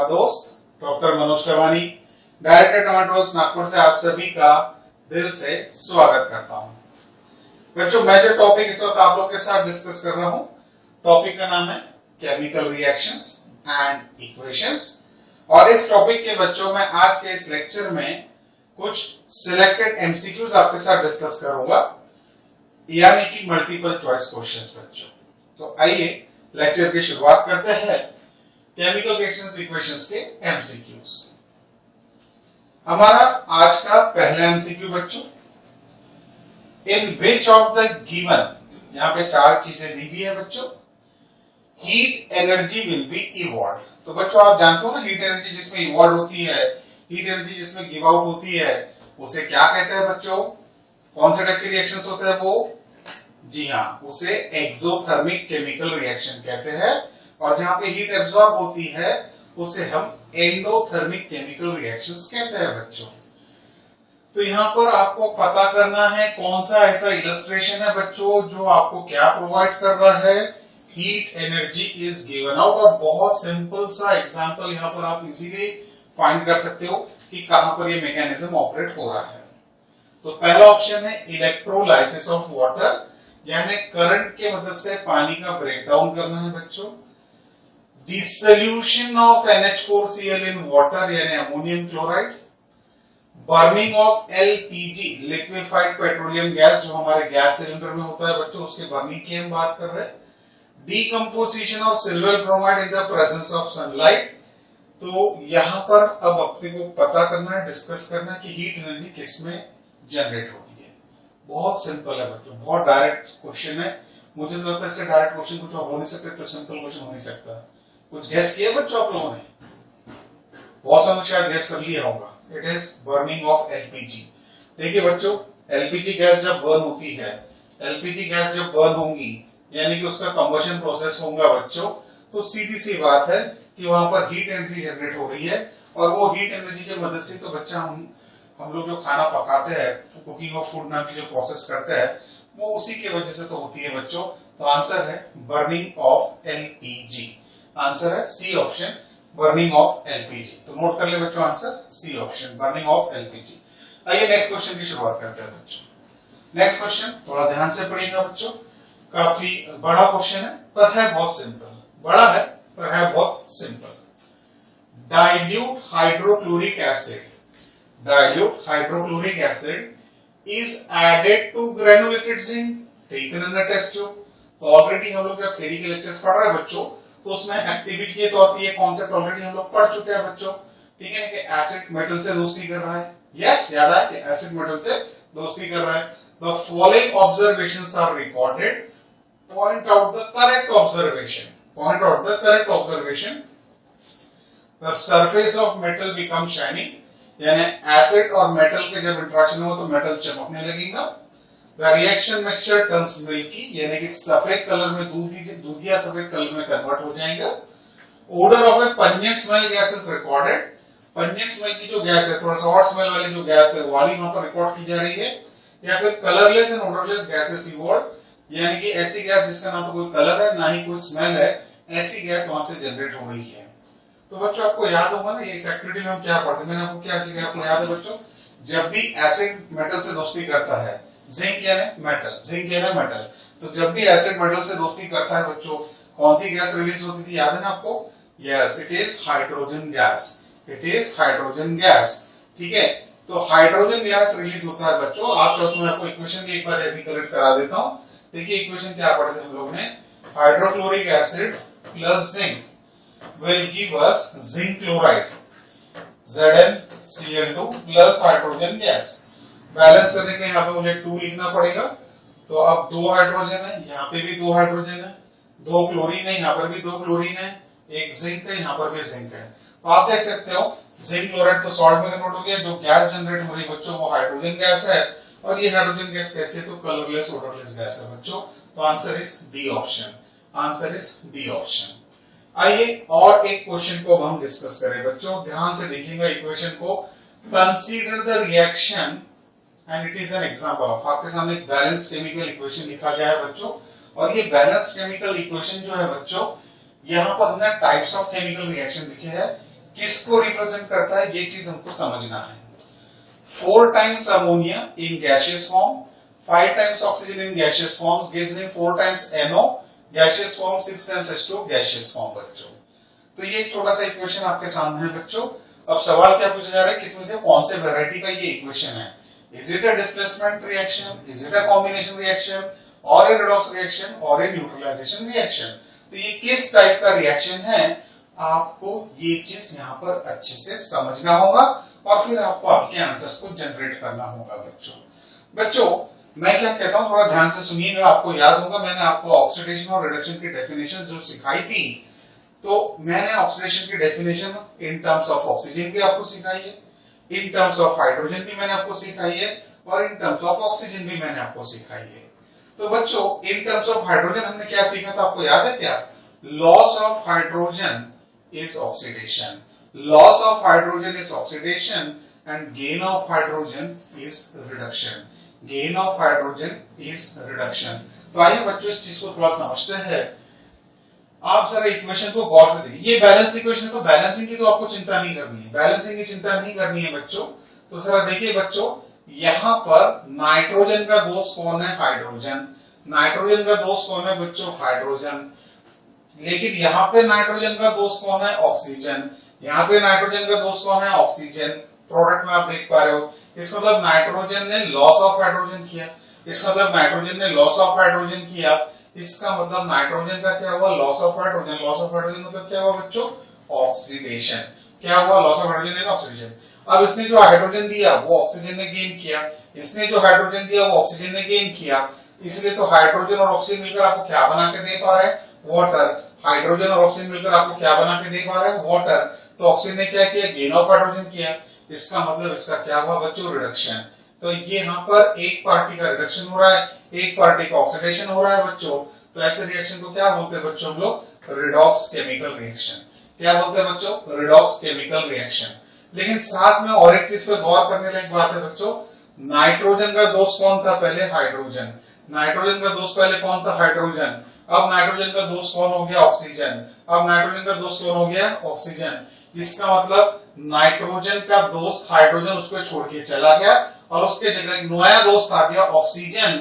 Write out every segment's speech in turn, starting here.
दोस्त doctor Manoj Tawani, director Tomatoes Nagpur से आप सभी का दिल से स्वागत करता हूं। बच्चों, मैं जो टॉपिक इस वक्त आप लोग के साथ डिस्कस कर रहा हूं, टॉपिक का नाम है केमिकल रिएक्शंस एंड इक्वेशंस। और इस टॉपिक के बच्चों में आज के इस लेक्चर में कुछ सिलेक्टेड एमसीक्यूज आपके साथ डिस्कस करूंगा, यानी कि मल्टीपल चॉइस क्वेश्चंस बच्चों। तो आइए लेक्चर की शुरुआत करते हैं केमिकल रिएक्शंस इक्वेशंस के एमसीक्यूज। हमारा आज का पहला एमसीक्यू बच्चों, इन विच ऑफ द गिवन, यहां पे चार चीजें दी हुई है बच्चों, heat energy will be evolve. तो बच्चों आप जानते हो ना, हीट एनर्जी जिसमें इवॉल्व होती है, हीट एनर्जी जिसमें गिव आउट होती है, उसे क्या कहते हैं बच्चों? कौन से टाइप के रिएक्शंस होते हैं वो? जी हाँ, उसे एक्सोथर्मिक केमिकल रिएक्शन कहते हैं। और जहां पे हीट एब्सॉर्ब होती है उसे हम एंडोथर्मिक केमिकल रिएक्शंस कहते हैं बच्चों। तो यहां पर आपको पता करना है कौन सा ऐसा इलस्ट्रेशन है बच्चों जो आपको क्या प्रोवाइड कर रहा है, heat energy is given out. और बहुत सिंपल सा एग्जांपल यहां पर आप इजीली फाइंड कर सकते हो कि कहां पर ये मैकेनिज्म ऑपरेट हो रहा है। तो पहला ऑप्शन है इलेक्ट्रोलाइसिस ऑफ वाटर, यानी करंट के मदद से पानी का ब्रेकडाउन करना है बच्चों। Dissolution of NH4Cl in water, यानी ammonium chloride. Burning of LPG, liquefied petroleum gas, जो हमारे गैस सिलेंडर में होता है बच्चों, उसके बर्निंग की हम बात कर रहे हैं। Decomposition of silver bromide in the presence of sunlight. तो यहां पर अब अपने को पता करना है, डिस्कस करना है कि हीट एनर्जी किसमें जनरेट होती है। बहुत सिंपल है बच्चों, बहुत डायरेक्ट क्वेश्चन है। मुझे तो लगता है इससे डायरेक्ट क्वेश्चन कुछ और हो नहीं सकता, तो सिंपल क्वेश्चन हो नहीं सकता। कुछ गैस किया बच्चों आप लोगों ने? बहुत सारे शायद गैस कर लिया होगा। It is burning of LPG। देखिए बच्चों, LPG गैस जब बर्न होती है, LPG गैस जब बर्न होंगी, यानी कि उसका कंबशन प्रोसेस होगा बच्चों, तो सीधी सी बात है कि वहां पर हीट एनर्जी जनरेट हो रही है। और वो हीट एनर्जी की मदद से तो बच्चा हम लोग जो खाना पकाते हैं, कुकिंग ऑफ फूड नाम की जो प्रोसेस करते हैं, वो उसी की वजह से तो होती है बच्चों। तो आंसर है बर्निंग ऑफ LPG। आंसर है C option, burning of LPG। तो नोट कर ले बच्चों, answer C option, burning of LPG। आइए नेक्स्ट क्वेश्चन की शुरुआत करते हैं बच्चों। नेक्स्ट क्वेश्चन थोड़ा ध्यान से पढ़िएगा बच्चों, काफी बड़ा क्वेश्चन है पर है बहुत सिंपल। बड़ा है पर है बहुत simple. Dilute hydrochloric acid, dilute hydrochloric acid is added to granulated zinc taken in the test tube। तो ऑलरेडी हम लोग जब थ्योरी के लेक्चर्स पढ़ रहे हैं बच्चों, तो उसमें एक्टिविटी के तौर पे ये कॉन्सेप्ट ऑलरेडी हम लोग पढ़ चुके हैं बच्चों। ठीक है ना, कि एसिड मेटल से दोस्ती कर रहा है। यस, याद है कि एसिड मेटल से दोस्ती कर रहा है। The following observations are recorded, point out the correct observation. Point out the correct observation. The surface of metal become shining, यानी एसिड और मेटल के जब इंटरेक्शन हो तो मेटल चमकने लगेगा। The reaction mixture turns milky, यानी कि सफेद कलर में दूधिया सफेद कलर में कन्वर्ट हो जाएगा। Odour of a pungent smell gas is recorded. Pungent smell की जो गैस है, थोड़ा सा हॉट स्मेल वाली जो गैस है, वाली वहां पर रिकॉर्ड की जा रही है। या फिर colourless and odourless gases evolve, यानी कि ऐसी गैस जिसका ना तो कोई कलर है ना ही कोई स्मेल है, ऐसी गैस वहां से जनरेट हो रही है। तो बच्चों आपको याद होगा ना, ये इस एक्टिविटी में हम क्या पढ़ते हैं, मैंने आपको क्या सिखाया, आपको याद है बच्चों? जब भी एसिड मेटल से दोस्ती करता है, जिंक यानी मेटल, जिंक यानी मेटल, तो जब भी एसिड मेटल से दोस्ती करता है बच्चों, कौन सी गैस रिलीज होती थी, याद है ना आपको? Yes, it is hydrogen gas. It is hydrogen gas. ठीक है, तो हाइड्रोजन गैस रिलीज होता है बच्चों। आप चाहो तो मैं आपको इक्वेशन भी एक बार रिकलेक्ट करा देता हूं। देखिए इक्वेशन क्या पढ़े थे हम लोग ने, hydrochloric acid plus zinc will give us zinc chloride ZnCl2 plus hydrogen gas। Balance करने के लिए यहाँ पे मुझे 2 लिखना पड़ेगा। तो अब 2 हाइड्रोजन है, यहाँ पे भी 2 हाइड्रोजन है, 2 क्लोरीन है, यहाँ पर भी 2 क्लोरीन है, एक जिंक है, यहाँ पर भी जिंक है। तो आप देख सकते हो जिंक क्लोराइड तो सॉल्ट में कन्वर्ट हो गया। जो गैस जनरेट हो रही है बच्चों वो हाइड्रोजन गैस है। और ये हाइड्रोजन गैस कैसे? तो कलरलेस ओडरलेस गैस है बच्चों। तो answer is D option. Answer is D option. आइए और एक क्वेश्चन को हम डिस्कस करें बच्चों, ध्यान से देखिएगा इक्वेशन को। Consider the reaction and it is an example of, आपके सामने एक बैलेंस्ड केमिकल इक्वेशन लिखा गया है बच्चों। और ये बैलेंस्ड केमिकल इक्वेशन जो है बच्चों, यहाँ पर हमने टाइप्स ऑफ केमिकल रिएक्शन लिखे हैं। किसको रिप्रेजेंट करता है, ये चीज हमको समझना है। 4 times ammonia in gaseous form, 5 times oxygen in gaseous forms gives him 4 times NO gaseous form, 6 times H2 gaseous form बच्चों। तो ये एक छोटा सा इक्वेशन आपके सामने है बच्चों। अब सवाल क्या पूछा जा रहा है कि इसमें से कौन से वैरायटी का ये इक्वेशन है। Is it a displacement reaction, is it a combination reaction, और ए रिडॉक्स रिएक्शन, और ए न्यूट्रलाइजेशन रिएक्शन। तो ये किस टाइप का रिएक्शन है, आपको ये चीज यहाँ पर अच्छे से समझना होगा और फिर आपको आपके आंसर्स को जनरेट करना होगा बच्चों। मैं क्या कहता हूँ, थोड़ा ध्यान से सुनिएगा। आपको याद होगा मैंने आपको ऑक्सीडेशन और रिडक्शन की डेफिनेशन जो सिखाई थी, तो मैंने ऑक्सीडेशन की definition in terms of oxygen भी आपको सिखाई है, इन टर्म्स ऑफ हाइड्रोजन भी मैंने आपको सिखाई है, और इन टर्म्स ऑफ ऑक्सीजन भी मैंने आपको सिखाई है। तो बच्चों इन टर्म्स ऑफ हाइड्रोजन हमने क्या सीखा था, आपको याद है क्या? Loss of hydrogen is oxidation. Loss of hydrogen is oxidation and gain of hydrogen is reduction. Gain of hydrogen is reduction. तो आइए बच्चों इस चीज को थोड़ा समझते हैं। आप जरा इक्वेशन को गौर से देखिए। ये बैलेंस इक्वेशन है, तो बैलेंसिंग की तो आपको चिंता नहीं करनी है, बैलेंसिंग की चिंता नहीं करनी है बच्चों। तो जरा देखिए बच्चों, यहाँ पर नाइट्रोजन का दोस्त कौन है? हाइड्रोजन। नाइट्रोजन का दोस्त कौन है बच्चों? हाइड्रोजन। लेकिन यहाँ पे नाइट्रोजन का दोस्त कौन है? ऑक्सीजन। यहाँ पे नाइट्रोजन का दोस्त कौन है? ऑक्सीजन। प्रोडक्ट में आप देख पा रहे हो, इसका मतलब नाइट्रोजन ने लॉस ऑफ हाइड्रोजन किया, इसका मतलब नाइट्रोजन ने लॉस ऑफ हाइड्रोजन किया, इसका मतलब नाइट्रोजन का क्या हुआ? Loss of hydrogen. Loss of hydrogen मतलब क्या हुआ बच्चों? ऑक्सीडेशन। क्या हुआ? Loss of hydrogen and oxidation. अब इसने जो हाइड्रोजन दिया वो ऑक्सीजन ने गेन किया, इसने जो हाइड्रोजन दिया वो ऑक्सीजन ने गेन किया, इसलिए तो हाइड्रोजन और ऑक्सीजन मिलकर आपको क्या बना के दे पा रहे हैं? वाटर। हाइड्रोजन और ऑक्सीजन मिलकर आपको क्या बना के दे पा रहे हैं? वाटर। तो ऑक्सीजन ने क्या किया? गेन ऑफ हाइड्रोजन किया। इसका मतलब इसका क्या हुआ बच्चों? रिडक्शन। तो ये यहाँ पर एक पार्टी का रिडक्शन हो रहा है, एक पार्टी का ऑक्सीडेशन हो रहा है बच्चों। तो ऐसे रिएक्शन को क्या बोलते हैं बच्चों हम लोग? Redox chemical reaction. क्या बोलते हैं बच्चों? Redox chemical reaction. लेकिन साथ में और एक चीज पे गौर करने लायक बात है बच्चों, नाइट्रोजन का दोस्त कौन था? पहले हाइड्रोजन। नाइट्रोजन का दोस्त पहले कौन था? हाइड्रोजन। अब नाइट्रोजन का दोस्त कौन हो गया? ऑक्सीजन। अब नाइट्रोजन का दोस्त कौन हो गया? ऑक्सीजन। इसका मतलब नाइट्रोजन का दोस्त हाइड्रोजन उसको छोड़ के चला गया और उसके जगह एक नया दोस्त आ गया ऑक्सीजन।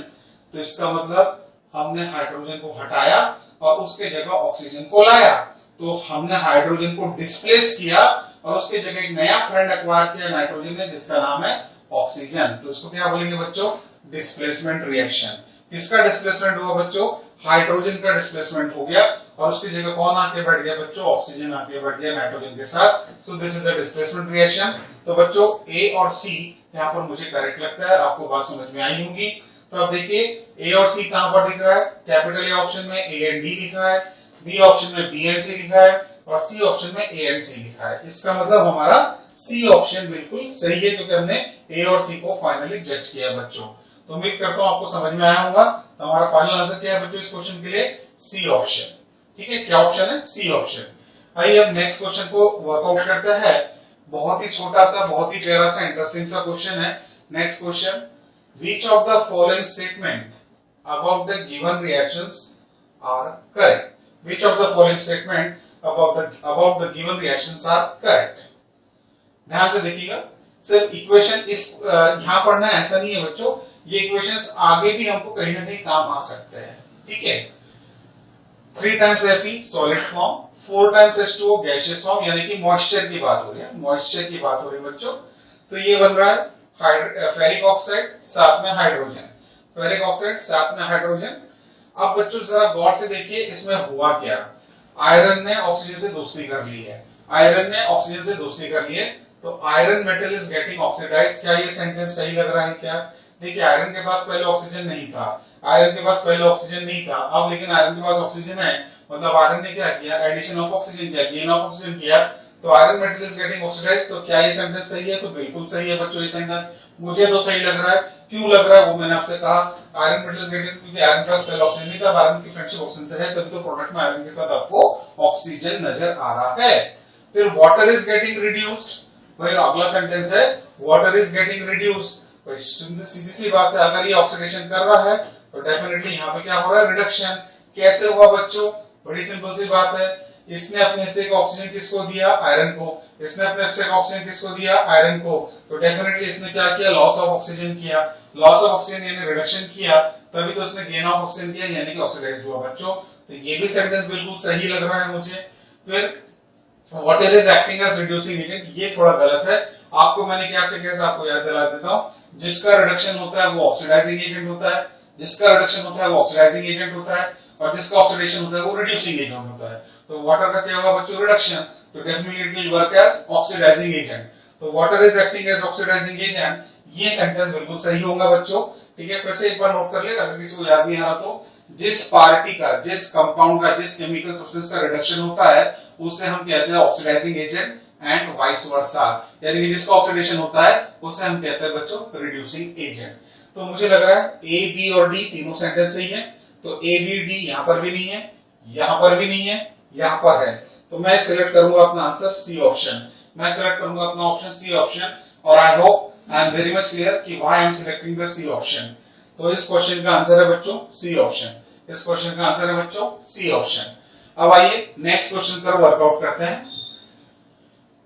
तो इसका मतलब हमने हाइड्रोजन को हटाया और उसके जगह ऑक्सीजन को लाया। तो हमने हाइड्रोजन को डिस्प्लेस किया और उसके जगह एक नया फ्रेंड एक्वायर किया नाइट्रोजन ने, जिसका नाम है ऑक्सीजन। तो इसको क्या बोलेंगे बच्चों? Displacement reaction. किसका डिस्प्लेसमेंट हुआ बच्चों? हाइड्रोजन का डिस्प्लेसमेंट हो गया और उसकी जगह कौन आके बैठ गया बच्चों? ऑक्सीजन आके बैठ गया नाइट्रोजन के साथ। So this is a displacement reaction. तो बच्चों ए और सी यहाँ पर मुझे करेक्ट लगता है, आपको बात समझ में आई होंगी। तो अब देखिए ए और सी कहां पर दिख रहा है? कैपिटल ए ऑप्शन में ए एंड डी लिखा है, बी ऑप्शन में बी एंड सी लिखा है और सी ऑप्शन में ए एंड सी लिखा है। इसका मतलब हमारा सी ऑप्शन बिल्कुल सही है, क्योंकि हमने ए और सी को फाइनली जज किया बच्चों। तो उम्मीद करता हूं आपको समझ में आया होगा। तो हमारा फाइनल आंसर क्या है बच्चों इस क्वेश्चन के लिए? C option. ठीक है, क्या ऑप्शन है? C option. आइए अब नेक्स्ट क्वेश्चन को वर्कआउट करते हैं। बहुत ही छोटा सा, बहुत ही प्यारा सा, इंटरेस्टिंग सा क्वेश्चन है। Next question, which of the following statement about the given reactions are correct? Which of the following statement about the given reactions are correct? ध्यान से देखिएगा। सिर्फ इक्वेशन इस यहां पढ़ना ऐसा नहीं है बच्चों, ये इक्वेशंस आगे भी हमको कहीं ना कहीं काम आ सकते हैं। ठीक है, 3 times Fe solid form, 4 times H2O gaseous form, यानी कि मॉइस्चर की बात हो रही है, मॉइस्चर की बात हो रही है बच्चों। तो ये बन रहा है फेरिक ऑक्साइड साथ में हाइड्रोजन, फेरिक ऑक्साइड साथ में हाइड्रोजन। अब बच्चों जरा गौर से देखिए इसमें हुआ क्या। आयरन ने ऑक्सीजन से दोस्ती कर ली है, आयरन ने ऑक्सीजन से दोस्ती कर ली है, तो iron metal is getting oxidised. क्या ये सेंटेंस सही लग रहा है क्या? देखिए आयरन के पास पहले ऑक्सीजन नहीं था, आयरन के पास पहले ऑक्सीजन नहीं था, अब लेकिन आयरन के पास ऑक्सीजन है, मतलब आयरन ने क्या किया? एडिशन ऑफ ऑक्सीजन किया, गेन ऑफ ऑक्सीजन किया, तो iron metal is getting oxidised. तो क्या ये सेंटेंस सही है? तो बिल्कुल सही है बच्चों ये सेंटेंस। मुझे तो सही लग रहा है। क्यों लग रहा है वो मैंने आपसे कहा, आयरन मेटल इज गेटिंग, क्योंकि आयरन के पास पहले ऑक्सीजन नहीं था, आयरन की फ्रेंडशिप ऑक्सीजन से है, तभी तो प्रोडक्ट में आयरन के साथ आपको ऑक्सीजन नजर आ रहा है। फिर वाटर इज गेटिंग रिड्यूस्ड, भाई अगला सेंटेंस है वाटर इज गेटिंग रिड्यूस्ड। सीधी सी बात है, अगर ये ऑक्सीडेशन कर रहा है तो डेफिनेटली यहाँ पे क्या हो रहा है? रिडक्शन। कैसे हुआ बच्चों? बड़ी सिंपल सी बात है, इसने अपने से एक ऑक्सीजन किसको दिया, आयरन को, इसने अपने से एक ऑक्सीजन किसको दिया, आयरन को, तो डेफिनेटली इसने क्या किया, लॉस ऑफ ऑक्सीजन किया, लॉस ऑफ ऑक्सीजन यानी रिडक्शन किया, तभी तो इसने गेन ऑफ ऑक्सीजन किया यानी कि ऑक्सीडाइज हुआ बच्चों। तो ये भी सेंटेंस बिल्कुल सही लग रहा है मुझे। फिर water is acting as reducing agent, ये थोड़ा गलत है। आपको मैंने क्या से कहा था, आपको याद दिला देता हूं, जिसका रिडक्शन होता है वो ऑक्सीडाइजिंग एजेंट होता है, जिसका रिडक्शन होता है वो ऑक्सीडाइजिंग एजेंट होता है, और जिसका ऑक्सीडेशन होता है वो रिड्यूसिंग एजेंट होता है। तो वाटर का क्या होगा बच्चों, रिडक्शन, तो definitely it will work as oxidising agent. तो water is acting as oxidising agent, ये सेंटेंस बिल्कुल सही होगा बच्चों। ठीक है, फिर से एक बार नोट कर ले अगर किसी को याद नहीं आ रहा तो, जिस पार्टी का, जिस कंपाउंड का, जिस केमिकल सब्सटेंस का रिडक्शन होता है उसे हम कहते हैं oxidising agent and vice versa, यानी कि जिसका ऑक्सीडेशन होता है उसे हम कहते हैं बच्चों रिड्यूसिंग एजेंट। तो मुझे लग रहा है ए, बी और डी तीनों सेंटेंस सही है। तो ए, बी, डी यहां पर भी नहीं है, यहां पर भी नहीं है, यहां पर है, तो मैं सिलेक्ट करूंगा अपना आंसर सी ऑप्शन, मैं सिलेक्ट करूंगा अपना ऑप्शन सी ऑप्शन। और I hope I am very much clear कि why I am selecting the C option. तो इस क्वेश्चन का आंसर है बच्चों सी ऑप्शन, इस क्वेश्चन का आंसर है बच्चों सी ऑप्शन। अब आइए नेक्स्ट क्वेश्चन पर वर्कआउट करते हैं।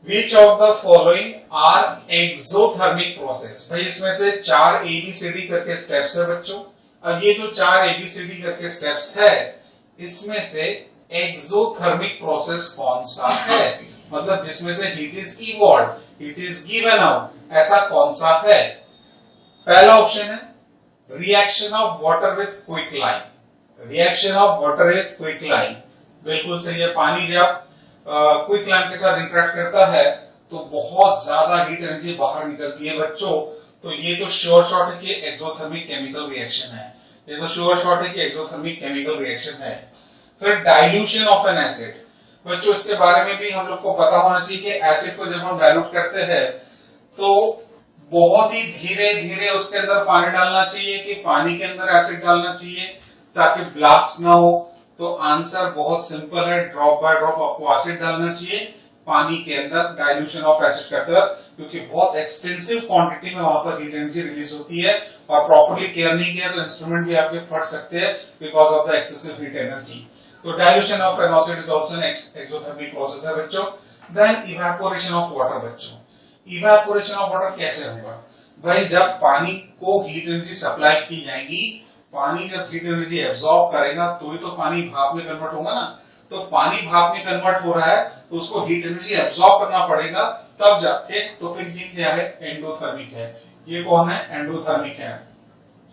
Which of the following are exothermic process? भाई इसमें से 4 ABCD करके स्टेप्स है बच्चों। अब ये जो 4 ABCD करके स्टेप्स है, इसमें से एक्सोथर्मिक प्रोसेस कौन सा है, मतलब जिसमें से heat is evolve, heat is given out, ऐसा कौन सा है। पहला ऑप्शन है reaction of water with quicklime, reaction of water with quicklime बिल्कुल सही है। पानी जब क्विकलाइन के साथ इंटरेक्ट करता है तो बहुत ज्यादा हीट एनर्जी बाहर निकलती है बच्चों। तो ये तो श्योर शॉट है कि एक्सोथर्मिक केमिकल रिएक्शन है, ये तो श्योर शॉट है कि एक्सोथर्मिक केमिकल रिएक्शन है। फिर डाइल्यूशन ऑफ एन एसिड, बच्चों इसके बारे में भी हम लोग को पता होना चाहिए कि एसिड को जब हम डाइल्यूट करते हैं तो बहुत ही धीरे धीरे उसके अंदर पानी डालना चाहिए कि पानी के अंदर एसिड डालना चाहिए ताकि ब्लास्ट ना हो। तो आंसर बहुत सिंपल है, ड्रॉप बाय ड्रॉप आपको एसिड डालना चाहिए पानी के अंदर डाइल्यूशन ऑफ एसिड करते वक्त, क्योंकि बहुत एक्सटेंसिव क्वांटिटी में वहां पर हीट एनर्जी रिलीज होती है और प्रॉपर्ली केयर नहीं किया तो इंस्ट्रूमेंट भी आपके फट सकते हैं because of the excessive heat energy. तो dilution of an acid is also an exothermic process है बच्चों। देन इवेपोरेशन ऑफ वाटर बच्चों, इवेपोरेशन ऑफ वाटर कैसे होगा भाई, जब पानी को हीट एनर्जी सप्लाई की जाएगी, पानी जब हीट एनर्जी एब्सॉर्ब करेगा तो ही तो पानी भाप में कन्वर्ट होगा ना। तो पानी भाप में कन्वर्ट हो रहा है तो उसको हीट एनर्जी एब्सॉर्ब करना पड़ेगा तब जाके, तो फिर ये क्या है, एंडोथर्मिक है। ये कौन है, एंडोथर्मिक है।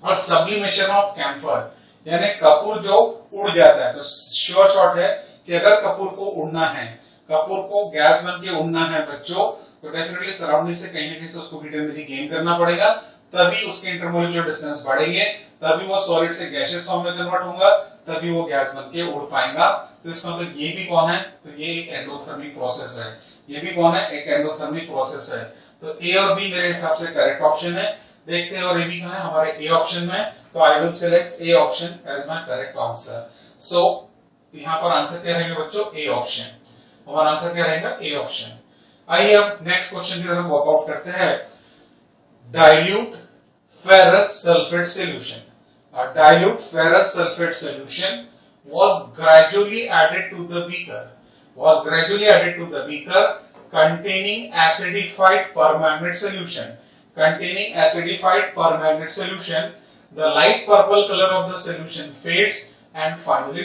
और सब्लिमेशन ऑफ कैम्फर यानी कपूर जो उड़ जाता है, तो श्योर शॉट है कि अगर कपूर को उड़ना है, कपूर को गैस बन के उड़ना है बच्चों, तो डेफिनेटली सराउंडिंग से कहीं ना कहीं से उसको हीट एनर्जी गेन करना पड़ेगा, तभी उसके इंटरमोलिकुलर डिस्टेंस बढ़ेंगे, तभी वो सॉलिड से गैसियस फॉर्म में कन्वर्ट होगा, तभी वो गैस बन के उड़ पाएगा। तो इसका मतलब ये भी कौन है, तो ये एक एंडोथर्मिक प्रोसेस है, ये भी कौन है, एक एंडोथर्मिक प्रोसेस है। तो ए और बी मेरे हिसाब से करेक्ट ऑप्शन है। देखते हैं और ए बी कहां है, हमारे ए ऑप्शन में, तो I will select A option as my correct answer. So यहां पर आंसर क्या रहेगा बच्चों, ए ऑप्शन, हमारा आंसर क्या रहेगा, ए ऑप्शन। आइए अब नेक्स्ट क्वेश्चन की तरफ वर्कआउट करते हैं। Dilute ferrous sulfate solution, a dilute ferrous sulfate solution was gradually added to the beaker containing acidified permanganate solution, the light purple color of the solution fades and finally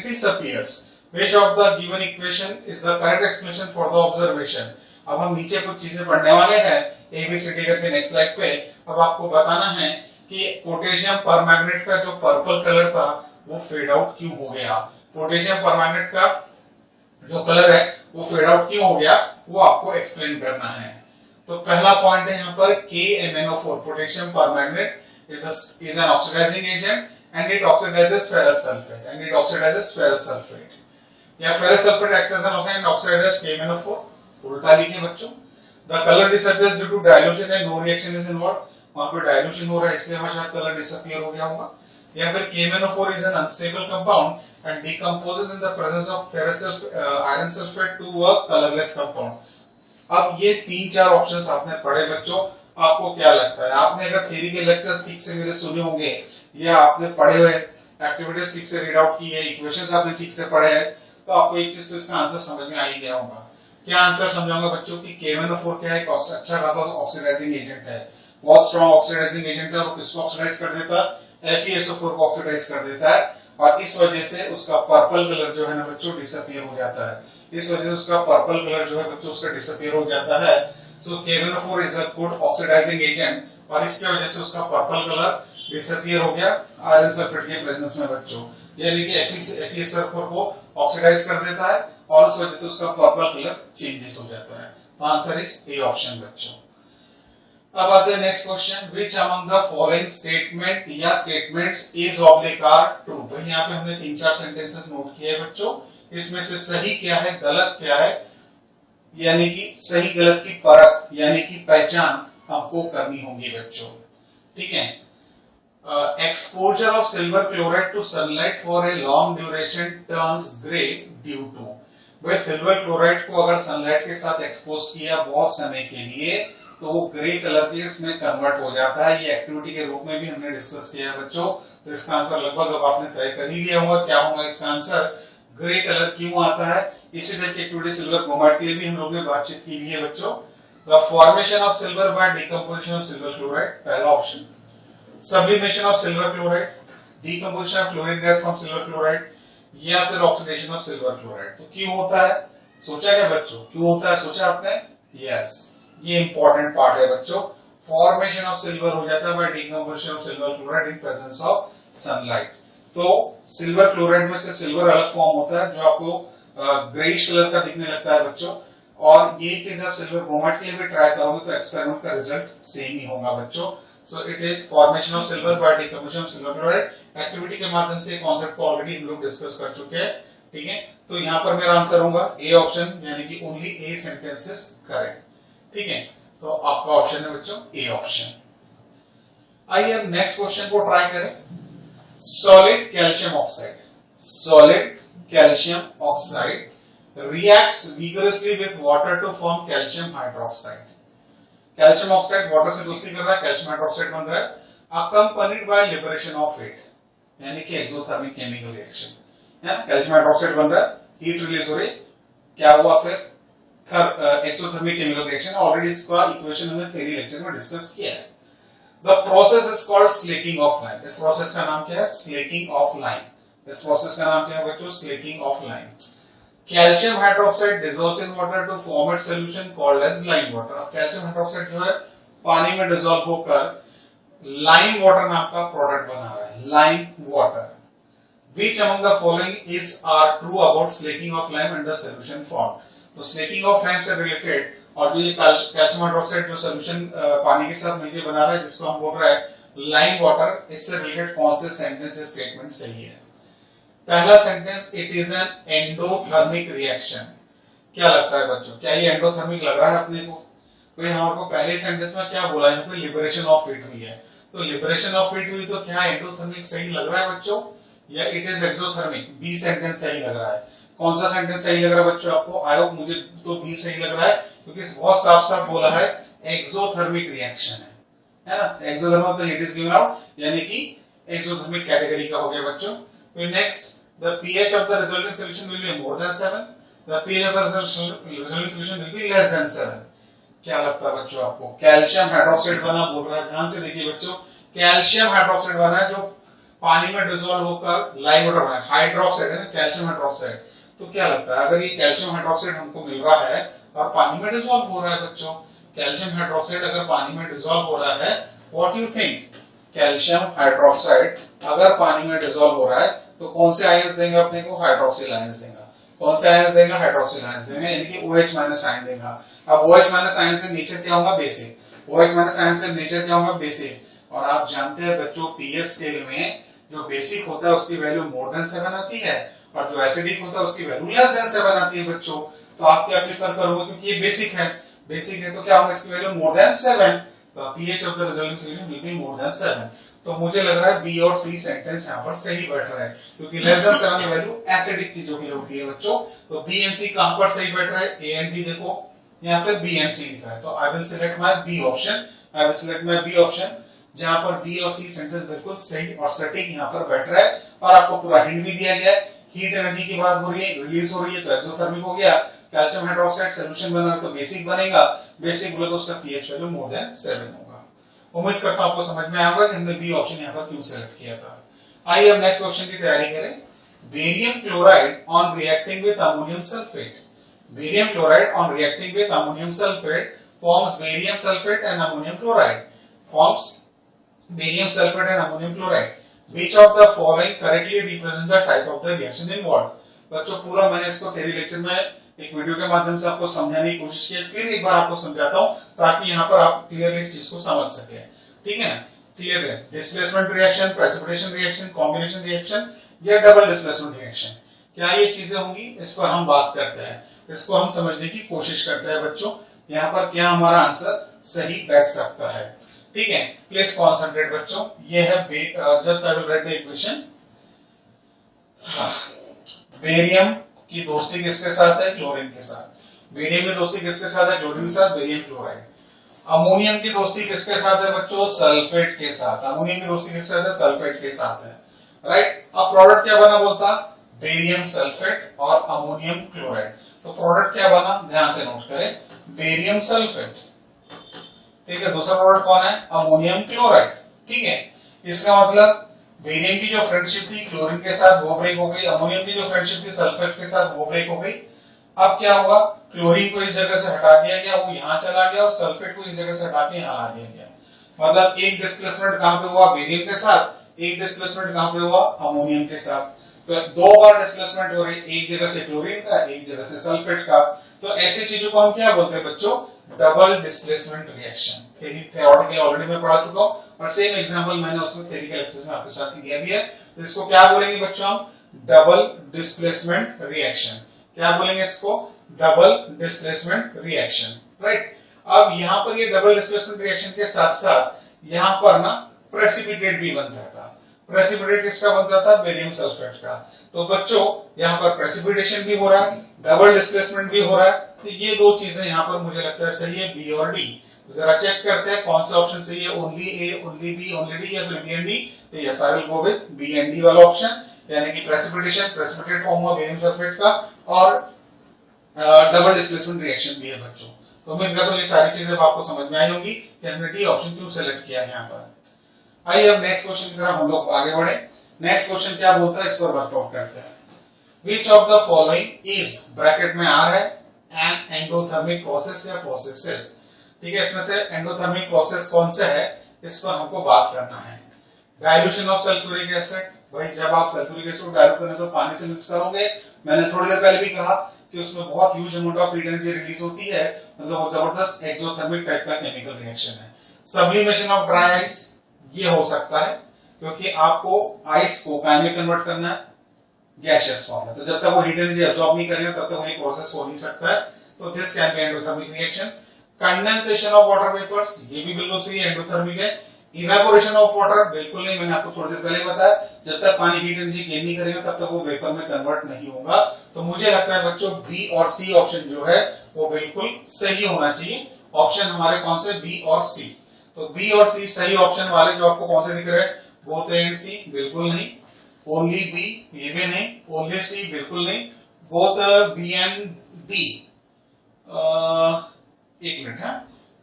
disappears, which of the given equation is the correct explanation for the observation। अब हम नीचे कुछ चीजें पढ़ने वाले हैं ABCD करके next slide पे। अब आपको बताना है कि पोटेशियम परमैंगनेट का जो पर्पल कलर था वो फेड आउट क्यों हो गया, पोटेशियम परमैंगनेट का जो कलर है वो फेड आउट क्यों हो गया, वो आपको एक्सप्लेन करना है। तो पहला पॉइंट है यहाँ पर KMnO4, potassium permanganate is an oxidizing agent and it oxidizes ferrous sulfate, या ferrous sulfate acts as an oxidant and oxidizes KMnO4, उल्टा लिखे बच्चों। The color disappears due to dilution and no reaction is involved, वहां पे dilution हो रहा है इसलिए वहां शायद कलर डिसअपियर हो गया होगा। या फिर KMnO4 is an unstable compound and decomposes in the presence of iron sulfate to a colorless compound। अब ये 3-4 ऑप्शंस आपने पढ़े बच्चों, आपको क्या लगता है, आपने अगर थ्योरी के लेक्चर्स ठीक से मेरे सुने होंगे या आपने पढ़े हुए एक्टिविटीज ठीक से रीड आउट की है, इक्वेशंस आपने ठीक से पढ़े हैं, तो आपको एक चीज तो इसका आंसर समझ में आ ही गया होगा। क्या आंसर समझाऊंगा बच्चों की KMnO4 क्या है, अच्छा खासा ऑक्सीडाइजिंग एजेंट है, बहुत स्ट्रॉन्ग ऑक्सीडाइजिंग एजेंट है, और किसको ऑक्सीडाइज कर देता है, FeSO4 को ऑक्सीडाइज कर देता है, और इस वजह से उसका पर्पल कलर जो है ना बच्चों डिसअपीयर हो जाता है, इस वजह से उसका पर्पल कलर जो है बच्चों उसका डिसअपीयर हो जाता है। So KMnO4 is a good oxidising agent, और इसकी वजह से उसका पर्पल कलर डिसअपीयर हो गया आयरन सल्फेट के प्रेजेंस में बच्चों, यानी कि FeSO4 को ऑक्सीडाइज कर देता है और उस वजह से उसका पर्पल कलर चेंजेस हो जाता है। तो आंसर इज ए ऑप्शन बच्चों। अब आते हैं next question, which among the following statement या statements is oblique are true. भाई यहाँ पे हमने 3-4 सेंटेंसेस नोट किए हैं बच्चों, इसमें से सही क्या है गलत क्या है, यानी कि सही गलत की परख यानी कि पहचान हमको करनी होगी बच्चों, ठीक है। Exposure of silver chloride to sunlight for a long duration turns grey due to. भाई सिल्वर क्लोराइड को अगर सनलाइट के साथ एक्सपोज किया बहुत समय के लिए तो वो ग्रे कलर के इसमें कन्वर्ट हो जाता है। ये एक्टिविटी के रूप में भी हमने डिस्कस किया है बच्चों, तो इसका आंसर लगभग अब आपने तय कर ही लिया होगा क्या होगा इसका आंसर। ग्रे कलर क्यों आता है, इसी टाइप की एक्टिविटी सिल्वर क्रोमाइड के लिए भी हम लोग ने बातचीत की हुई है बच्चों। The formation of silver by decomposition of silver chloride, पहला ऑप्शन। Sublimation of silver chloride, decomposition of chlorine gas from silver chloride, या फिर ऑक्सीडेशन ऑफ सिल्वर क्लोराइड। तो क्यों होता है, सोचा क्या बच्चों, क्यों होता है सोचा आपने? यस, ये इंपॉर्टेंट पार्ट है बच्चों। फॉर्मेशन ऑफ सिल्वर हो जाता है bye decomposition of silver chloride in presence of sunlight. तो सिल्वर क्लोराइड में से सिल्वर अलग फॉर्म होता है जो आपको ग्रेइश कलर का दिखने लगता है बच्चों, और ये चीज आप सिल्वर क्रोमाइड के लिए भी ट्राई करोगे तो एक्सपेरिमेंट का रिजल्ट सेम ही होगा बच्चों। So it is formation of silver by decomposition of silver chloride. Activity के माध्यम से कॉन्सेप्ट को ऑलरेडी हम लोग डिस्कस कर चुके हैं, ठीक है। तो यहाँ पर मेरा आंसर होगा ए ऑप्शन, यानी कि only a sentence is correct, ठीक है। तो आपका ऑप्शन है बच्चों ए ऑप्शन। आइए अब नेक्स्ट क्वेश्चन को ट्राई करें। Solid calcium oxide, solid calcium oxide reacts vigorously with water to form calcium hydroxide. Calcium oxide water से दोस्ती कर रहा है, कैल्शियम हाइड्रोक्साइड बन रहा है, accompanied by liberation of it, यानी कि exothermic chemical reaction. Calcium hydroxide बन रहा है, हीट रिलीज हो रही, क्या हुआ फिर एक्सोथर्मिक केमिकल रिएक्शन। ऑलरेडी इसका इक्वेशन हमने थ्योरी लेक्चर में डिस्कस किया है। The process is called slaking of lime. इस प्रोसेस का नाम क्या है? Slaking of lime. इस प्रोसेस का नाम क्या है बच्चों? Slaking of lime. Calcium hydroxide dissolves in water to form it solution called as lime water. अब कैल्शियम हाइड्रोक्साइड जो है पानी में डिसॉल्व होकर लाइम वाटर नाम का प्रोडक्ट बना रहा है, lime water. Which among the following is are true about slaking of lime and the solution formed? तो स्लेकिंग ऑफ लाइम से रिलेटेड और जो ये कैल्शियम हाइड्रोक्साइड जो सोल्यूशन पानी के साथ मिलकर बना रहा है जिसको हम बोल रहे हैं लाइम वाटर, इससे रिलेटेड कौन से सेंटेंस स्टेटमेंट सही है? पहला sentence, it is an endothermic reaction. क्या लगता है बच्चों, क्या ये एंडोथर्मिक लग रहा है अपने को? तो हमारे को पहले सेंटेंस में क्या बोला है, पे लिबरेशन ऑफ हीट हुई है, तो लिबरेशन ऑफ हीट हुई तो क्या एंडोथर्मिक सही लग रहा है बच्चों, या it is exothermic? B sentence सही लग रहा है। कौन सा सेंटेंस सही लग रहा है बच्चों आपको? आई होप मुझे तो बी सही लग रहा है, क्योंकि बहुत साफ साफ बोला है एक्सोथर्मिक रिएक्शन है ना। एक्सोथर्मिक तो हीट इज गिवन आउट, यानी कि एक्सोथर्मिक कैटेगरी का हो गया बच्चों। फिर next, the pH of the resulting solution will be more than 7, the pH of the resulting solution will be less than 7। क्या लगता है बच्चों आपको? कैल्शियम हाइड्रोक्साइड बना बोल रहा है, ध्यान से देखिए बच्चों, कैल्शियम हाइड्रोक्साइड बना है जो पानी में डिसॉल्व होकर लाइम वाटर बना, हाइड्रोक्साइड है ना, कैल्शियम हाइड्रोक्साइड। तो क्या लगता है अगर ये कैल्शियम हाइड्रोक्साइड हमको मिल रहा है और पानी में डिसॉल्व हो रहा है बच्चों, कैल्शियम हाइड्रोक्साइड अगर पानी में डिसॉल्व हो रहा है, what you think? Calcium hydroxide अगर पानी में डिसॉल्व हो रहा है तो कौन से आयंस देंगे अपने को? हाइड्रोक्सिल आयंस देगा। कौन से आयंस देगा? हाइड्रोक्सिल आयंस देगा, यानी कि OH माइनस आयन देगा। अब OH माइनस आयन से नेचर क्या होगा? बेसिक। OH माइनस आयन से नेचर क्या होगा? बेसिक। और आप जानते हैं बच्चों पीएच स्केल में जो बेसिक होता है उसकी वैल्यू मोर देन 7 आती है, और जो एसिडिक होता है उसकी वैल्यू लेस देन 7 आती है बच्चों। तो आप क्या प्रेफर करोगे? क्योंकि ये बेसिक है, बेसिक है तो क्या होगा? इसकी वैल्यू मोर देन 7, तो pH of the resulting solution will be more than 7। तो मुझे लग रहा है बी और सी सेंटेंस यहाँ पर सही बैठ रहा है, क्योंकि लेस देन 7 की वैल्यू एसिडिक चीजों की होती है बच्चों। तो बी एंड सी कहां पर सही बैठ रहा है? ए एंड बी, देखो यहाँ पे बी एंड सी लिखा है, तो I will select my B option. I will select my B option, जहां पर बी और सी सेंटेंस बिल्कुल सही और सटीक यहाँ पर बैठ रहा है, और आपको पूरा हिंट भी दिया गया है। हीट एनर्जी की बात हो रही है, रिलीज हो रही है तो एक्सोथर्मिक हो गया। कैल्शियम हाइड्रोक्साइड सॉल्यूशन बना तो बेसिक बनेगा, बेसिक बोले तो उसका पीएच वैल्यू मोर देन 7 होगा। उम्मीद करता हूं आपको समझ में आया होगा कि हमने बी ऑप्शन यहां पर क्यों सेलेक्ट किया था। आइए अब नेक्स्ट क्वेश्चन की तैयारी करें। Barium chloride on reacting with ammonium sulphate, barium chloride on reacting with ammonium sulphate forms barium sulfate and ammonium chloride, forms barium sulfate and ammonium chloride. Which of the following correctly represent the type of the reaction involved? बच्चों पूरा मैंने इसको theory lecture में एक video के माध्यम से आपको समझाने की कोशिश की, फिर एक बार आपको समझाता हूं ताकि यहाँ पर आप क्लियरली इस चीज को समझ सके। ठीक है ना, क्लियर है? Displacement reaction, precipitation reaction, combination reaction या डबल डिस्प्लेसमेंट रिएक्शन, क्या ये चीजें होंगी, इस पर हम बात करते हैं, इसको हम समझने की कोशिश करते हैं बच्चों। यहाँ पर क्या हमारा आंसर सही बैठ सकता है। ठीक है, प्लीज कॉन्सेंट्रेट बच्चों। ये है just I will write the equation. Barium की दोस्ती किसके साथ है? क्लोरीन के साथ। बेरियम की दोस्ती किसके साथ है? क्लोरीन के साथ, बेरियम क्लोराइड। अमोनियम की दोस्ती किसके साथ है बच्चों? सल्फेट के साथ। अमोनियम की दोस्ती किसके साथ है? सल्फेट के साथ है, राइट। अब प्रोडक्ट क्या बना बोलता? बेरियम सल्फेट और अमोनियम क्लोराइड। तो प्रोडक्ट क्या बना, ध्यान से नोट करें, बेरियम सल्फेट। ठीक है, दूसरा प्रोडक्ट कौन है? Ammonium chloride. ठीक है, इसका मतलब बेरियम की जो फ्रेंडशिप थी क्लोरीन के साथ वो ब्रेक हो गई, अमोनियम की जो फ्रेंडशिप थी सल्फेट के साथ वो ब्रेक हो गई। अब क्या हुआ, क्लोरीन को इस जगह से हटा दिया गया, वो यहां चला गया, और सल्फेट को इस जगह से हटा के यहां ला दिया गया। मतलब एक डिस्प्लेसमेंट कहां पे हुआ? बेरियम के साथ। एक डिस्प्लेसमेंट कहां पे हुआ? अमोनियम के साथ। तो दो बार डिस्प्लेसमेंट हो रही, एक जगह से क्लोरीन का, एक जगह से सल्फेट का। तो ऐसी चीजों को हम क्या बोलते हैं बच्चों? Double displacement reaction. Theoretically already मैं पढ़ा चुका हूं और सेम एग्जांपल मैंने उसमें थ्योरी के लेक्चर्स में आपके साथ दिया भी है। तो इसको क्या बोलेंगे बच्चों हम? Double displacement reaction. क्या बोलेंगे इसको? Double displacement reaction, right. अब यहां पर ये डबल डिस्प्लेसमेंट रिएक्शन के साथ साथ यहां पर ना प्रेसिपिटेट भी बनता था। प्रेसिपिटेट किसका बनता था? बेरियम सल्फेट का। तो बच्चों यहाँ पर प्रेसिपिटेशन भी हो रहा है, डबल डिस्प्लेसमेंट भी हो रहा है। तो ये दो चीजें यहाँ पर मुझे लगता है सही है, बी और डी। तो जरा चेक करते हैं कौन सा ऑप्शन सही है, only A, only B, only D या फिर बी एंड डी। तो yes, I will go with B and D वाला ऑप्शन, यानी कि प्रेसिपिटेशन, प्रेसिपिटेट फॉर्म हुआ बेरियम सल्फेट का, और डबल डिस्प्लेसमेंट रिएक्शन भी है बच्चों। तो उम्मीद करता हूँ ये सारी चीजें आपको समझ में आई होंगी कि हमने डी ऑप्शन क्यों सेलेक्ट किया यहाँ पर। आइए अब नेक्स्ट क्वेश्चन की तरफ हम लोग आगे बढ़े। नेक्स्ट क्वेश्चन क्या बोलता है, इस पर वर्कआउट करते हैं। Which of the following is, bracket में आर है, एन एंडोथर्मिक प्रोसेस या प्रोसेसेस। ठीक है, इसमें से एंडोथर्मिक प्रोसेस कौन सा है, इस पर हमको बात करना है। डाइल्यूशन ऑफ सल्फ्यूरिक एसिड, भाई जब आप सल्फ्यूरिक एसिड डाइल्यूट करें तो पानी से मिक्स करोगे। मैंने थोड़ी देर पहले भी कहा कि उसमें बहुत huge amount of heat energy release होती है, मतलब जबरदस्त एक्सोथर्मिक टाइप का केमिकल रिएक्शन है। सब्लिमेशन ऑफ ड्राई आइस, ये हो सकता है क्योंकि आपको आइस को काय में कन्वर्ट करना है, गैसियस फॉर्म में। तो जब तक वो हीट एनर्जी एब्सॉर्ब नहीं करेगा तब तक वही प्रोसेस हो नहीं सकता है। तो this can be endothermic reaction. Condensation of water vapours, ये भी बिल्कुल सही एंडोथर्मिक है। इवेपोरेशन ऑफ वाटर, बिल्कुल नहीं, मैंने आपको थोड़ी देर पहले बताया जब तक पानी हीट एनर्जी गेन नहीं करेगा तब तक वो वेपर में कन्वर्ट नहीं होगा। तो मुझे लगता है बच्चों बी और सी ऑप्शन जो है वो बिल्कुल सही होना चाहिए। ऑप्शन हमारे कौन से? बी और सी। तो बी और सी सही ऑप्शन वाले जो आपको कौन से दिख रहे हैं? बोथ ए एंड सी, बिल्कुल नहीं। ओनली बी, ये भी नहीं। ओनली सी, बिल्कुल नहीं। बोथ बी एंड डी, एक मिनट है।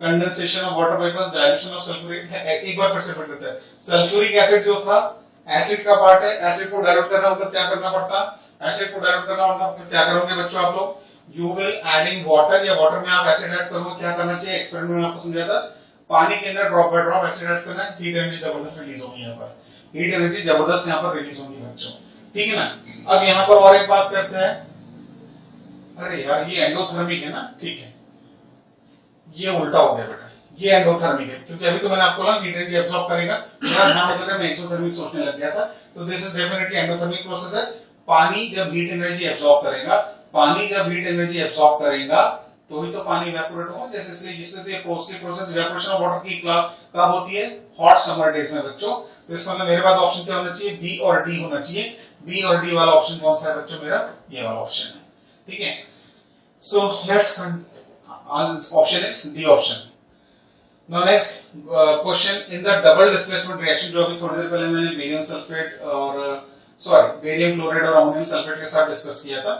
Condensation of water vapours, dilution of sulphuric, एक बार फिर से पढ़ लेते हैं। सल्फ्यूरिक एसिड जो था एसिड का पार्ट है, एसिड को डाइल्यूट करना मतलब क्या करना पड़ता? एसिड को डाइल्यूट करना मतलब क्या करोगे बच्चों आप लोग? यू विल एडिंग वाटर, या वाटर में आप एसिड ऐड करोगे। क्या करना चाहिए? एक्सपेरिमेंट में आपको समझाया था, पानी के अंदर drop by drop acid add करना है, हीट एनर्जी जबरदस्त रिलीज होगी। यहाँ पर हीट एनर्जी जबरदस्त यहाँ पर रिलीज होगी बच्चों, ठीक है ना। अब यहाँ पर और एक बात करते हैं, अरे यार ये एंडोथर्मिक है ना, ठीक है, ये उल्टा हो गया बेटा, ये एंडोथर्मिक है क्योंकि अभी तो मैंने आपको बोला हीट एनर्जी एब्सॉर्ब करेगा, मेरा ध्यान होता है मैं एक्सोथर्मिक सोचने लग गया था। तो this is definitely endothermic process है। पानी जब हीट एनर्जी एब्सॉर्ब करेगा, पानी जब हीट एनर्जी एब्सॉर्ब करेगा तो ही तो पानी इवेपोरेट होगा। जैसे इसलिए जिससे ये प्रोसेस इवेपोरेशन ऑफ वाटर की कब होती है? हॉट समर डेज में बच्चों। तो इसका मतलब मेरे पास ऑप्शन क्या होना चाहिए? बी और डी होना चाहिए। बी और डी वाला ऑप्शन कौन सा है बच्चों? मेरा ये वाला ऑप्शन है, ठीक है। So let's option is D option. Now next question, in the double displacement reaction, जो अभी थोड़ी देर पहले मैंने बेरियम सल्फेट और बेरियम क्लोराइड और अमोनियम सल्फेट के साथ डिस्कस किया था।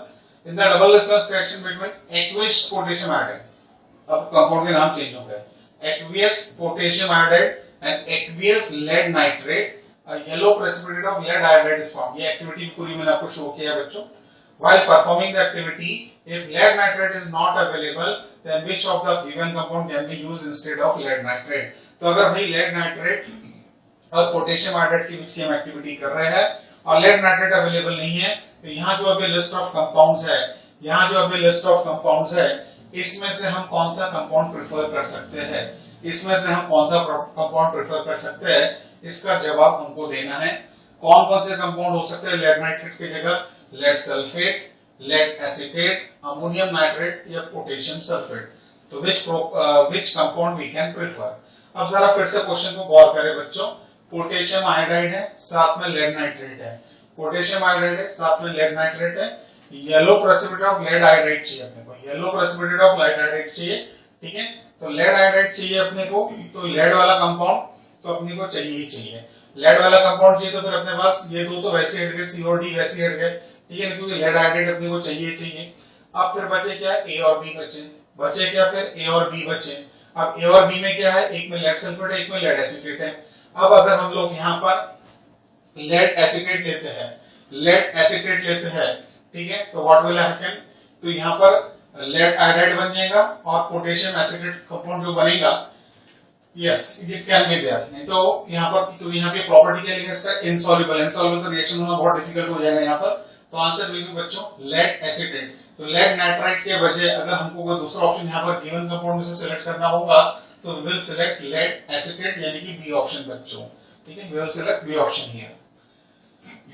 In the double resonance reaction between aqueous potassium iodide, अब कंपाउंड के नाम चेंज हो गए, aqueous potassium iodide and aqueous lead nitrate, yellow precipitate of lead iodide is form. ये एक्टिविटी पूरी मैंने आपको शो किया बच्चों। While performing the activity, if lead nitrate is not available, then which of the given compound can be used instead of lead nitrate? तो अगर भाई lead nitrate और पोटेशियम आयोडाइड के बीच की हम एक्टिविटी कर रहे हैं और लेड नाइट्रेट अवेलेबल नहीं है, तो यहाँ जो अभी लिस्ट ऑफ कंपाउंड्स है, यहाँ जो अभी लिस्ट ऑफ कंपाउंड्स है, इसमें से हम कौन सा कंपाउंड प्रेफर कर सकते हैं, इसमें से हम कौन सा कंपाउंड प्रेफर कर सकते हैं, इसका जवाब हमको देना है। कौन कौन से कंपाउंड हो सकते हैं लेड नाइट्रेट की जगह? Lead sulphate, lead acetate, ammonium nitrate या पोटेशियम सल्फेट। तो which compound we can prefer? अब जरा फिर से क्वेश्चन को गौर करें बच्चों। पोटेशियम आयोडाइड है, साथ में लेड नाइट्रेट है, पोटेशियम आयोडाइड है, साथ में लेड नाइट्रेट है, yellow precipitate of lead iodide चाहिए अपने को, yellow precipitate of lead iodide चाहिए, ठीक है। तो लेड आयोडाइड चाहिए अपने को, तो लेड वाला कंपाउंड तो अपने को चाहिए ही चाहिए। लेड वाला कंपाउंड चाहिए तो फिर अपने पास ये दो तो वैसे हट गए, सी और डी वैसे हट गए, ठीक है, क्योंकि लेड आयोडाइड अपने को चाहिए चाहिए। अब फिर बचे क्या? ए और बी बचे क्या? फिर ए और बी बचे। अब ए और बी में क्या है? एक में लेड सल्फेट है, एक में लेड एसीटेट है। अब अगर हम लोग यहाँ पर लेड एसीटेट लेते हैं, ठीक है, तो व्हाट विल हैपन? तो यहाँ पर लेड आयोडाइड बन जाएगा और पोटेशियम एसीटेट कंपाउंड जो बनेगा, yes it can be there. नहीं तो यहाँ पर, क्योंकि यहाँ पे प्रॉपर्टी क्या लिखा है इसका? इनसॉल्युबल तो रिएक्शन होना बहुत डिफिकल्ट हो जाएगा यहाँ पर। तो आंसर विल बी बच्चों लेड एसीटेट। तो लेड नाइट्राइट के बजाय अगर हमको कोई दूसरा ऑप्शन यहाँ पर गिवन कंपाउंड में से सिलेक्ट करना होगा तो we will select lead acetate, यानी कि बी ऑप्शन बच्चों, ठीक है, we will select B option here.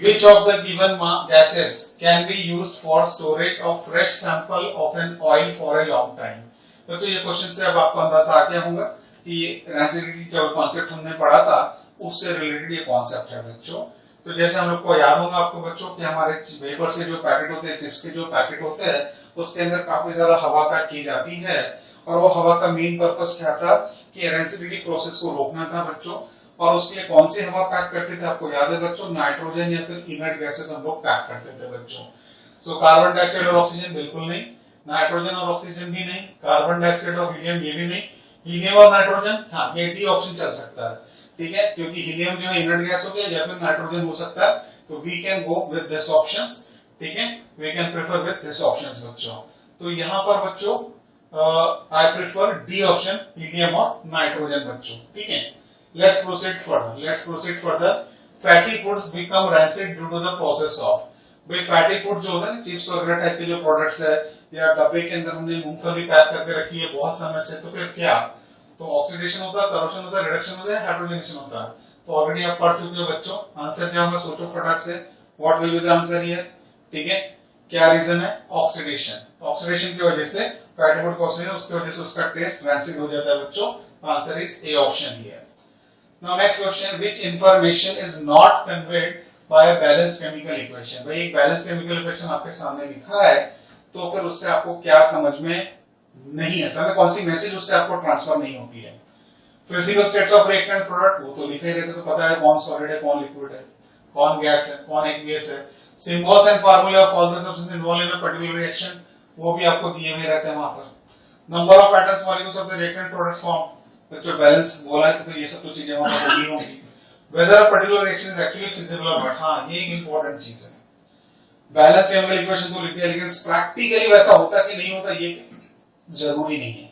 Which of the given gases can be used for storage of fresh sample of an oil for a long time? बच्चों ये question से अब आपको अंदाजा आ गया होगा कि रेसिडिटी जो कॉन्सेप्ट हमने पढ़ा था उससे रिलेटेड ये कॉन्सेप्ट है बच्चों। तो जैसे हम लोग को याद होगा आपको बच्चों कि हमारे वेफर से जो पैकेट होते हैं, चिप्स के जो पैकेट होते हैं, उसके अंदर काफी ज्यादा हवा पैक की जाती है और वो हवा का मेन पर्पस क्या था कि रेसिडिटी प्रोसेस को रोकना था बच्चों। और उसके लिए कौन सी हवा पैक करते थे आपको याद है बच्चों? नाइट्रोजन या फिर इनर्ट गैसेस हम लोग पैक करते थे बच्चों। सो कार्बन डाइऑक्साइड और ऑक्सीजन बिल्कुल नहीं, नाइट्रोजन और ऑक्सीजन भी नहीं, कार्बन डाइऑक्साइड और हीलियम ये भी नहीं, हीलियम और नाइट्रोजन हाँ ये डी ऑप्शन चल सकता है, ठीक है, क्योंकि हीलियम जो है इनर्ट गैस हो गया या फिर नाइट्रोजन हो सकता है। तो we can go with this options, ठीक है, we can prefer with this options बच्चों। तो यहाँ पर बच्चों I prefer D option, helium और नाइट्रोजन बच्चों, ठीक है। Let's proceed further. Fatty foods become rancid due to the process of, भाई फैटी फूड जो होता है ना, चिप्स वगैरह टाइप के जो प्रोडक्ट्स है या डब्बे के अंदर हमने मूंगफली पैक करके रखी है बहुत समय से, तो फिर क्या? तो ऑक्सीडेशन होता है, करोशन होता है, रिडक्शन होता है, हाइड्रोजनेशन होता है। तो ऑलरेडी आप पढ़ चुके हो बच्चों। आंसर क्या होगा? सोचो फटाक से, what will be the answer here, ठीक है। क्या रीजन है? ऑक्सीडेशन। ऑक्सीडेशन की वजह से फैटी फूड का ऑक्सीडेशन, उसकी वजह से उसका टेस्ट रैंसिड हो जाता है बच्चों। Answer is A option here. Now next question, which information is not conveyed by a balanced chemical equation? भाई एक बैलेंस केमिकल इक्वेशन आपके सामने लिखा है, तो फिर उससे आपको क्या समझ में नहीं आता है, कौन सी मैसेज उससे आपको ट्रांसफर नहीं होती है। Physical states of reactant product वो तो लिखा ही रहता है, तो पता है कौन सॉलिड है, कौन लिक्विड है, कौन गैस है, कौन एक्वियस है। Symbols and formula of all the substances involve in a particular reaction वो भी आपको दिए हुए रहते हैं वहां पर। Number of atoms molecules of the reactant products form, बच्चों बैलेंस बोला है तो फिर ये सब तो चीजें वहां पर होगी होंगी। Weather a particular reaction is actually feasible और नॉट, हाँ ये एक इंपॉर्टेंट चीज है। बैलेंस केमिकल इक्वेशन तो लिख दिया, लेकिन प्रैक्टिकली वैसा होता कि नहीं होता ये जरूरी नहीं है।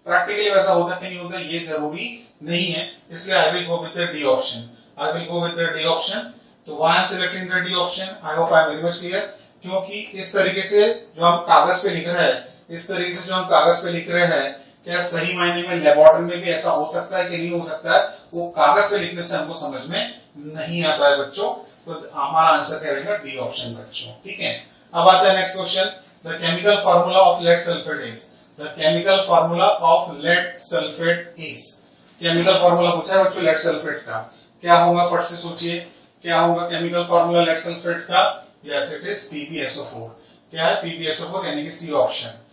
प्रैक्टिकली वैसा होता कि नहीं होता ये जरूरी नहीं है, इसलिए I will go with the D option. I will go with the D option. तो why I am selecting the D option? I hope I am very much clear. क्योंकि इस तरीके से जो हम कागज पे लिख रहे हैं, इस तरीके से जो हम कागज पे लिख रहे हैं, क्या सही मायने में लेबोरेटरी में भी ऐसा हो सकता है कि नहीं हो सकता है, वो कागज पे लिखने से हमको समझ में नहीं आता है बच्चों। तो हमारा आंसर क्या रहेगा? डी ऑप्शन बच्चों, ठीक है। अब आता है next question, the chemical formula of lead sulphate is, the chemical formula of lead sulphate is, chemical formula पूछा है बच्चों लेड सल्फेट का, क्या होगा? फट से सोचिए, क्या होगा केमिकल फार्मूला लेड सल्फेट का? Yes it is PbSO4। क्या है? PbSO4 यानी कि C option.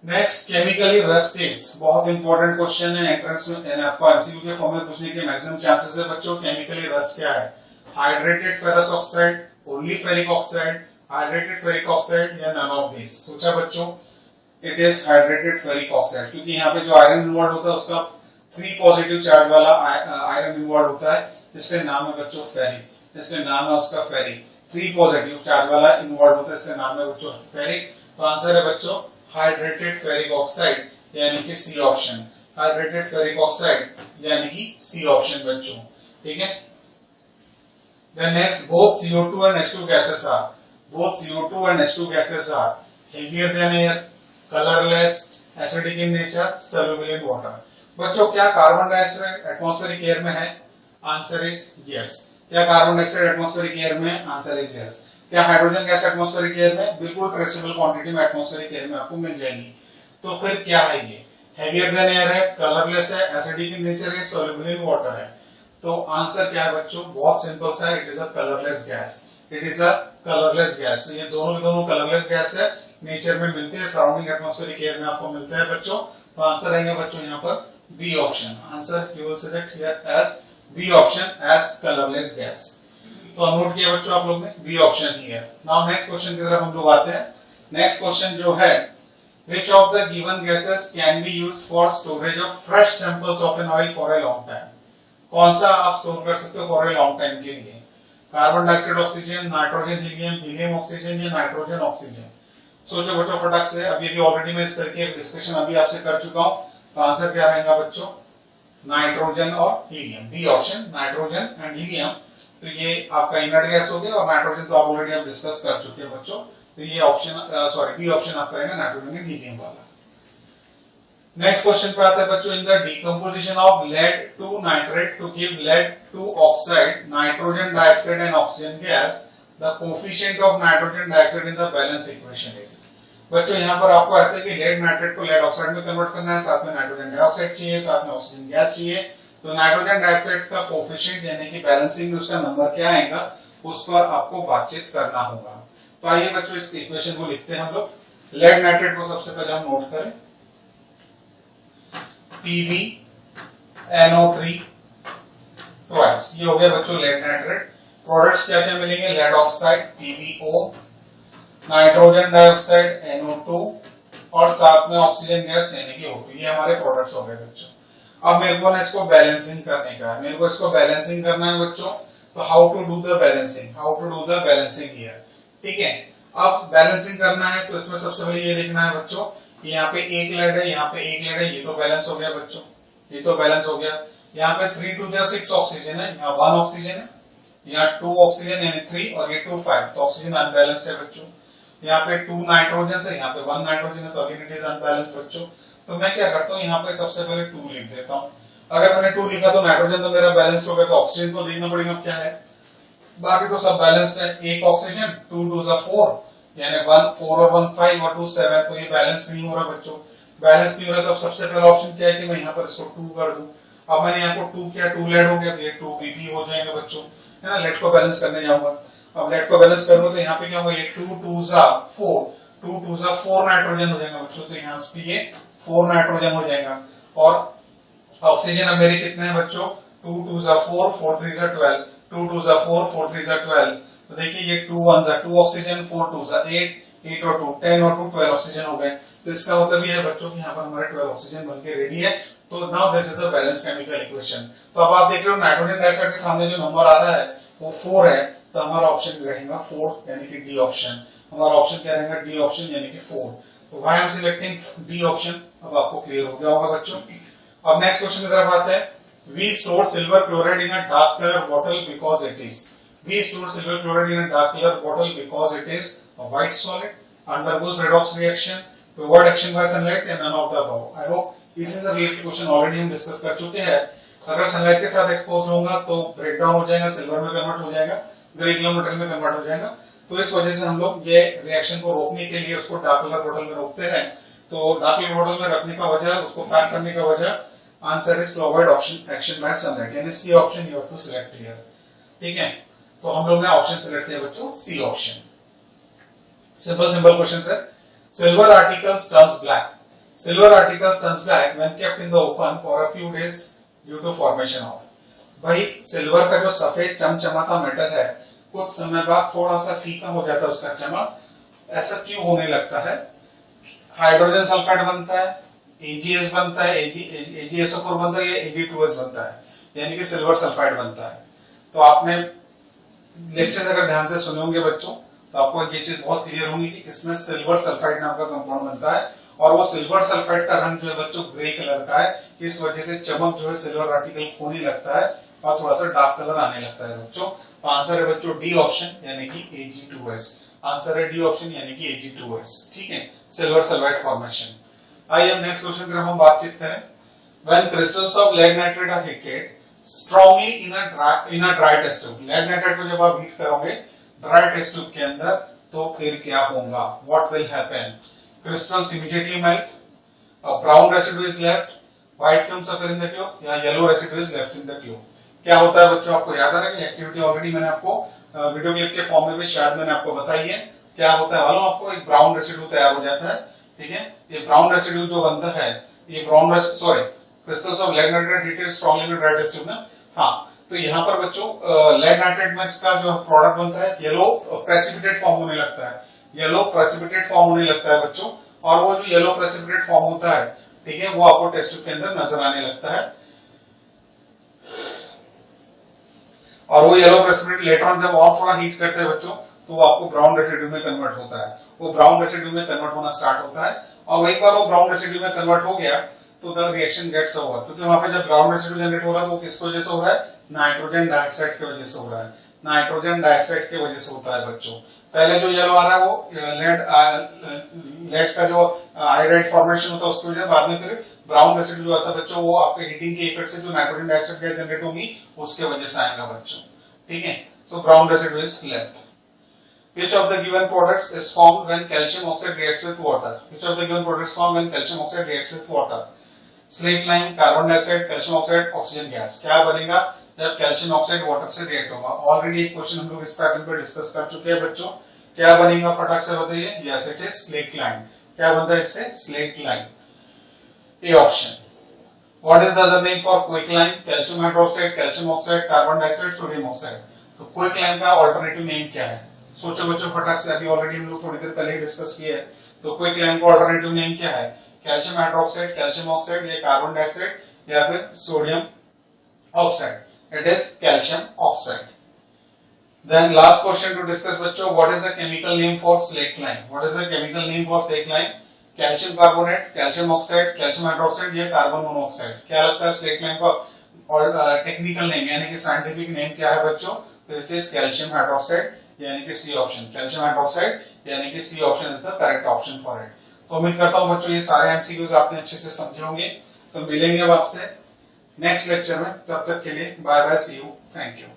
Next, chemically rust is, बहुत इंपॉर्टेंट क्वेश्चन है, एंट्रेंस में आपको एमसीक्यू के फॉर्म में पूछने के मैक्सिमम चांसेस है बच्चों। केमिकली रस्ट क्या है? Hydrated ferrous oxide, only ferric oxide, hydrated ferric oxide या नन ऑफ दिस? सोचा बच्चों, it is hydrated ferric oxide, क्योंकि यहाँ पे जो आयरन इन्वॉल्व होता है उसका 3 पॉजिटिव चार्ज वाला आयरन इन्वॉल्व होता है, इसलिए नाम है बच्चों फेरिक, इसलिए नाम है उसका फेरिक। 3 पॉजिटिव चार्ज वाला इन्वॉल्व होता है, इसलिए नाम है बच्चों फेरिक। तो आंसर है बच्चों हाइड्रेटेड फेरिक ऑक्साइड यानी कि C option, hydrated ferric oxide यानी कि सी ऑप्शन बच्चों, ठीक है। Then next, both CO2 and H2 gases are, both CO2 and H2 gases are heavier than air, colorless, acidic in nature, soluble in water. बच्चों क्या carbon dioxide atmospheric air में है? Answer is yes. क्या carbon dioxide atmospheric air में? Answer is yes. क्या hydrogen gas atmospheric air में? बिल्कुल traceable quantity में एटमॉस्फेरिक एयर में आपको मिल जाएगी। तो फिर क्या है ये? हेवियर देन एयर है, कलरलेस है, एसिडिक इन नेचर है, सॉल्युबल इन वाटर है। तो आंसर क्या है बच्चों? बहुत सिंपल सा है, it is a colourless gas, it is a colourless gas. ये दोनों कलरलेस गैस है, नेचर में मिलती है, सराउंडिंग एटमॉस्फेरिक एयर में आपको मिलता है बच्चों। तो आंसर रहेगा बच्चों यहाँ पर B option. Answer you will select here as B option as colourless gas. तो नोट किया बच्चों आप लोग ने, बी ऑप्शन ही है। नाउ नेक्स्ट क्वेश्चन की तरफ हम लोग आते हैं। नेक्स्ट क्वेश्चन जो है, which of the given gases can be used for storage of fresh samples of an oil for a long time? कौन सा आप स्टोर कर सकते हो फॉर ए लॉन्ग टाइम के लिए? Carbon dioxide oxygen, nitrogen helium, helium oxygen या nitrogen oxygen? सोचो बच्चों फटाक से, अभी भी ऑलरेडी मैं इस तरह की डिस्कशन अभी आपसे कर चुका हूं। तो आंसर क्या रहेगा बच्चों? नाइट्रोजन और helium, B option, nitrogen and helium. तो ये आपका इनर्ट गैस हो गया, और नाइट्रोजन तो आप ऑलरेडी आप डिस्कस कर चुके हैं बच्चों। तो ये ऑप्शन सॉरी बी ऑप्शन आप करेंगे नाइट्रोजन एंड हीलियम वाला। नेक्स्ट क्वेश्चन पे आता है बच्चों, in the decomposition of lead two nitrate to give lead two oxide, nitrogen dioxide and oxygen gas, the coefficient of nitrogen dioxide in the balance equation is? बच्चों यहाँ पर आपको ऐसे कि लेड नाइट्रेट को लेड ऑक्साइड में convert करना है, साथ में नाइट्रोजन डाइऑक्साइड चाहिए, साथ में ऑक्सीजन गैस चाहिए। तो नाइट्रोजन डाइऑक्साइड का कोफिशिएंट यानी कि बैलेंसिंग उसका नंबर क्या आएगा, उस पर आपको बातचीत करना होगा। तो आइए बच्चों इस इक्वेशन को लिखते हैं हम लोग। लेड नाइट्रेट को सबसे पहले हम नोट करें, PbNO3 ट्वाइस, ये हो गया बच्चों लेड नाइट्रेट। प्रोडक्ट्स क्या क्या मिलेंगे? Lead oxide PbO, nitrogen dioxide NO2 और साथ में ऑक्सीजन गैस यानी कि O2। ये हमारे प्रोडक्ट्स हो गए बच्चों। अब मेरे को ना इसको बैलेंसिंग करने का है, मेरे को इसको बैलेंसिंग करना है बच्चों। तो how to do the balancing, how to do the balancing here, ठीक है। अब बैलेंसिंग करना है तो इसमें सबसे पहले ये देखना है बच्चों कि यहाँ पे एक लेड है, यहाँ पे एक लेड है, ये तो बैलेंस हो गया बच्चों, ये तो बैलेंस हो गया। यहाँ पे 3 2 6 ऑक्सीजन है, यहाँ 1 ऑक्सीजन है, यहाँ 2 ऑक्सीजन यानी 3 और ये 2 5, तो ऑक्सीजन अनबैलेंस्ड है बच्चों। यहाँ पे 2 नाइट्रोजन है, यहाँ पे 1 नाइट्रोजन है, तो अगेन इट इज अनबैलेंस्ड बच्चों। तो मैं क्या करता हूँ, यहाँ पे सबसे पहले 2 लिख देता हूँ। अगर मैंने 2 लिखा तो नाइट्रोजन तो मेरा बैलेंस हो गया, तो ऑक्सीजन को देखना पड़ेगा क्या है, बाकी तो सब बैलेंस्ड है। एक ऑक्सीजन, 2 2 4 यानी 1 4 और 1 5 और 2 7, तो ये बैलेंस नहीं हो रहा बच्चों। बैलेंस नहीं हो रहा तो अब सबसे पहला ऑप्शन क्या है कि मैं यहाँ पर इसको 2 कर दूं। अब मैंने यहाँ को 2 किया, 2 लेड हो गया, तो ये 2 Pp हो जाएंगे बच्चों, है ना। लेड को बैलेंस करने जाऊंगा, अब लेड को बैलेंस करूंगा तो यहाँ पे क्या होगा, ये 2 2 4, 2 2 4 नाइट्रोजन हो जाएगा बच्चों। तो यहाँ पे ये 4 नाइट्रोजन हो जाएगा। और ऑक्सीजन अब मेरे कितने हैं बच्चों, 2 2 4 4 3 12, 2 2 4 4 3 12। तो देखिए ये 2 1 2 ऑक्सीजन, 4 2 8 8 और 2 10 और 2 12 ऑक्सीजन हो गए। तो इसका मतलब ये है बच्चों कि यहाँ पर हमारे 12 ऑक्सीजन बनके रेडी है। तो now this is a balance chemical equation. तो अब आप देख रहे हो नाइट्रोजन डाइऑक्साइड के सामने जो नंबर आ रहा है वो 4 है, तो हमारा ऑप्शन रहेगा 4 यानी कि डी ऑप्शन। हमारा ऑप्शन क्या रहेगा, डी ऑप्शन यानी कि 4। तो why I am selecting D option, अब आपको क्लियर हो गया होगा बच्चों। अब नेक्स्ट क्वेश्चन की तरफ आते हैं। We stored silver chloride in a dark color bottle because it is. We stored silver chloride in a dark color bottle because it is a white solid, undergoes redox reaction, provide action by sunlight and none of the above. I hope this is a related question already हम discuss कर चुके हैं। अगर sunlight के साथ expose होगा तो break down हो जाएगा, सिल्वर में कन्वर्ट हो जाएगा, ग्रे कलर मेटल में कन्वर्ट हो जाएगा। तो इस वजह से हम लोग ये रिएक्शन को रोकने के लिए उसको डार्क कलर बॉटल में रोकते हैं। तो डार्क कलर बॉटल में रखने का वजह, उसको पैक करने का वजह, answer is to avoid action by sunlight, यानी C option you have to select here, ठीक है। तो हम लोग ने ऑप्शन सिलेक्ट किया बच्चों, सी ऑप्शन। सिंपल क्वेश्चन है। Silver articles turns black, silver articles turns black when kept in the open for a few days due to formation of. भाई सिल्वर का जो सफेद चमचमाता मेटल है कुछ समय बाद थोड़ा सा फीका हो जाता है उसका चमक, ऐसा क्यों होने लगता है? हाइड्रोजन सल्फाइड बनता है, AgS बनता है, AgSO4 बनता है, या Ag2S बनता है, यानी कि सिल्वर सल्फाइड बनता है। तो आपने लेक्चर्स अगर ध्यान से सुने होंगे बच्चों तो आपको ये चीज बहुत क्लियर होगी कि इसमें सिल्वर सल्फाइड नाम का कंपाउंड बनता है, और वो सिल्वर सल्फाइड का रंग जो है बच्चों ग्रे कलर का है, इस वजह से चमक जो है सिल्वर आर्टिकल खोने लगता है और थोड़ा सा डार्क कलर आने लगता है बच्चों। तो आंसर है बच्चों डी ऑप्शन यानी कि Ag2S। आंसर है डी ऑप्शन यानी कि Ag2S, ठीक है, सिल्वर सल्फाइड फॉर्मेशन। आइए अब नेक्स्ट क्वेश्चन की तरफ हम बातचीत करें। When crystals of lead nitrate are heated strongly in a dry test tube, lead nitrate को जब आप हीट करोगे ड्राई टेस्ट ट्यूब के अंदर तो फिर क्या होगा? What will happen? Crystals immediately melt, a brown residue is left, white films appear in the tube, या yellow residue is left in the tube। क्या होता है बच्चों, आपको याद आ रहा है कि एक्टिविटी ऑलरेडी मैंने आपको वीडियो क्लिप के फॉर्म में भी शायद मैंने आपको बताई है। क्या होता है मालूम आपको? एक ब्राउन रेसिड्यू तैयार हो जाता है, ठीक है। ये ब्राउन रेसिड्यू जो बनता है, ये brown sorry crystals of lead nitrate heated strongly in dry test tube में। हाँ, तो यहाँ पर बच्चों लेड नाइट्रेट में इसका जो प्रोडक्ट बनता है येलो प्रेसिपिटेट फॉर्म होने लगता है, येलो प्रेसिपिटेट फॉर्म होने लगता है बच्चों, और वो जो येलो प्रेसिपिटेट फॉर्म होता है, ठीक है, वो आपको टेस्ट ट्यूब के अंदर नजर आने लगता है। और वो येलो प्रेसिपिटेट लेटर ऑन जब और थोड़ा हीट करते हैं बच्चों तो वो आपको ब्राउन रेसिड्यू में कन्वर्ट होता है, वो ब्राउन रेसिड्यू में कन्वर्ट होना स्टार्ट होता है। और एक बार वो ब्राउन रेसिड्यू में कन्वर्ट हो गया तो द रिएक्शन गेट्स ओवर, क्योंकि वहां पे जब ब्राउन रेसिड्यू जनरेट हो रहा है तो वो किसकी वजह से हो रहा है? नाइट्रोजन डाइऑक्साइड की वजह से हो रहा है, नाइट्रोजन डाइऑक्साइड की वजह से होता है बच्चों। पहले जो येलो आ रहा है वो लेड का जो आयोडाइड फॉर्मेशन होता है उसकी वजह, बाद में फिर ब्राउन रेसिड्यू जो आता है बच्चों वो आपके हीटिंग के इफेक्ट से जो नाइट्रोजन डाइऑक्साइड गैस जनरेट होगी उसके वजह से आएगा बच्चों, ठीक है। सो brown residue is left. Which of the given products is formed when calcium oxide reacts with water? Which of the given products formed when calcium oxide reacts with water? Slate lime, carbon dioxide, calcium oxide, oxygen gas। क्या बनेगा जब calcium oxide water से react होगा? Already एक question हम लोग इस pattern पे डिस्कस कर चुके हैं बच्चों। क्या बनेगा फटाक से बताइए? Yes it is slate lime. क्या बनता है इससे? Slate lime, A option. What is the other name for quicklime? Calcium hydroxide, calcium oxide, carbon dioxide, sodium oxide। तो quicklime का ऑल्टरनेटिव नेम क्या है? सोचो बच्चों फटाक से, अभी ऑलरेडी हम लोग थोड़ी देर पहले ही डिस्कस किया है। तो क्विकलाइम का ऑल्टरनेटिव नेम क्या है? कैल्शियम हाइड्रोक्साइड, कैल्शियम ऑक्साइड, या कार्बन डाइऑक्साइड, या फिर sodium oxide. It is calcium oxide. Then last question to discuss बच्चों, what is the chemical name for slate lime? What is the chemical name for slate lime? Calcium carbonate, calcium oxide, calcium hydroxide, या carbon monoxide. क्या लगता है slate lime का और technical name यानी कि scientific name क्या है बच्चों? तो इट इज कैल्शियम हाइड्रोक्साइड यानी कि सी ऑप्शन। कैल्शियम हाइड्रोक्साइड यानी कि C option is the correct option for it. तो उम्मीद करता हूं बच्चों ये सारे एमसीक्यूज आपने अच्छे से समझे होंगे। तो मिलेंगे अब आपसे नेक्स्ट लेक्चर में, तब तक के लिए bye bye, see you, thank you.